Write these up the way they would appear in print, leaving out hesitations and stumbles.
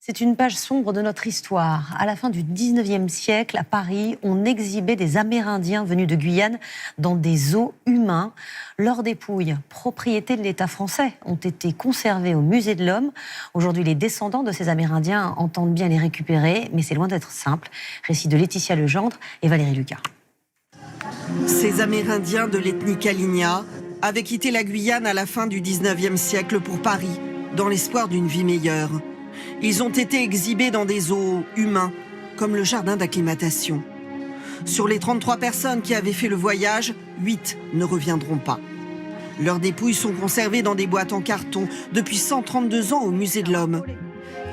C'est une page sombre de notre histoire. À la fin du 19e siècle, à Paris, on exhibait des Amérindiens venus de Guyane dans des os humains. Leurs dépouilles, propriété de l'État français, ont été conservées au Musée de l'Homme. Aujourd'hui, les descendants de ces Amérindiens entendent bien les récupérer, mais c'est loin d'être simple. Récit de Laetitia Legendre et Valérie Lucas. Ces Amérindiens de l'ethnie Kalinia avaient quitté la Guyane à la fin du 19e siècle pour Paris, dans l'espoir d'une vie meilleure. Ils ont été exhibés dans des zoos humains, comme le jardin d'acclimatation. Sur les 33 personnes qui avaient fait le voyage, 8 ne reviendront pas. Leurs dépouilles sont conservées dans des boîtes en carton depuis 132 ans au Musée de l'Homme.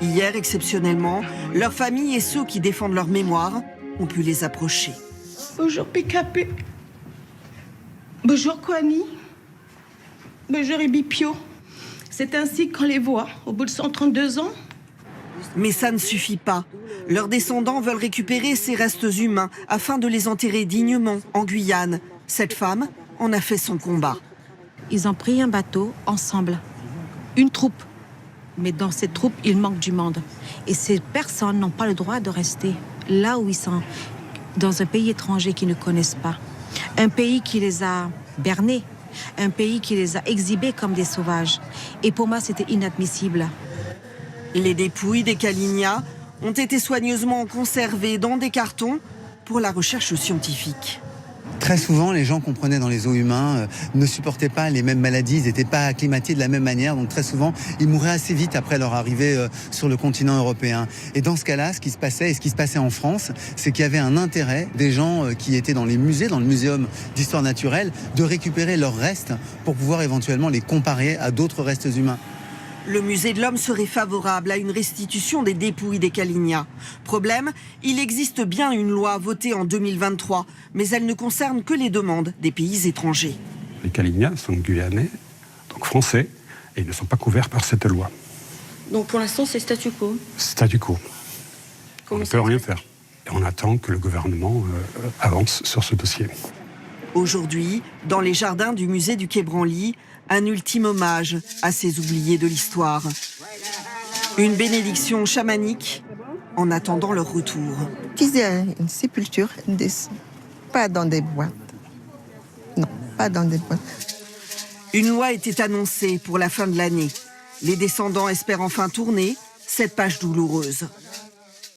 Hier, exceptionnellement, leurs familles et ceux qui défendent leur mémoire ont pu les approcher. Bonjour PKP. Bonjour Kwani. Bonjour Ebipio. C'est ainsi qu'on les voit au bout de 132 ans. Mais ça ne suffit pas. Leurs descendants veulent récupérer ces restes humains afin de les enterrer dignement en Guyane. Cette femme en a fait son combat. Ils ont pris un bateau ensemble, une troupe. Mais dans cette troupe, il manque du monde. Et ces personnes n'ont pas le droit de rester là où ils sont, dans un pays étranger qu'ils ne connaissent pas. Un pays qui les a bernés, un pays qui les a exhibés comme des sauvages. Et pour moi, c'était inadmissible. Les dépouilles des Kalinia ont été soigneusement conservées dans des cartons pour la recherche scientifique. Très souvent, les gens qu'on prenait dans les os humains ne supportaient pas les mêmes maladies, ils n'étaient pas acclimatés de la même manière. Donc très souvent, ils mouraient assez vite après leur arrivée sur le continent européen. Et dans ce cas-là, ce qui se passait, et ce qui se passait en France, c'est qu'il y avait un intérêt des gens qui étaient dans les musées, dans le muséum d'histoire naturelle, de récupérer leurs restes pour pouvoir éventuellement les comparer à d'autres restes humains. Le Musée de l'Homme serait favorable à une restitution des dépouilles des Kalinia. Problème, il existe bien une loi votée en 2023, mais elle ne concerne que les demandes des pays étrangers. Les Kalinia sont guyanais, donc français, et ils ne sont pas couverts par cette loi. Donc pour l'instant, c'est statu quo. Statu quo. On ne peut rien faire. Et on attend que le gouvernement avance sur ce dossier. Aujourd'hui, dans les jardins du musée du Quai Branly, un ultime hommage à ces oubliés de l'histoire. Une bénédiction chamanique en attendant leur retour. Qu'ils aient une sépulture, pas dans des boîtes. Non, pas dans des boîtes. Une loi était annoncée pour la fin de l'année. Les descendants espèrent enfin tourner cette page douloureuse.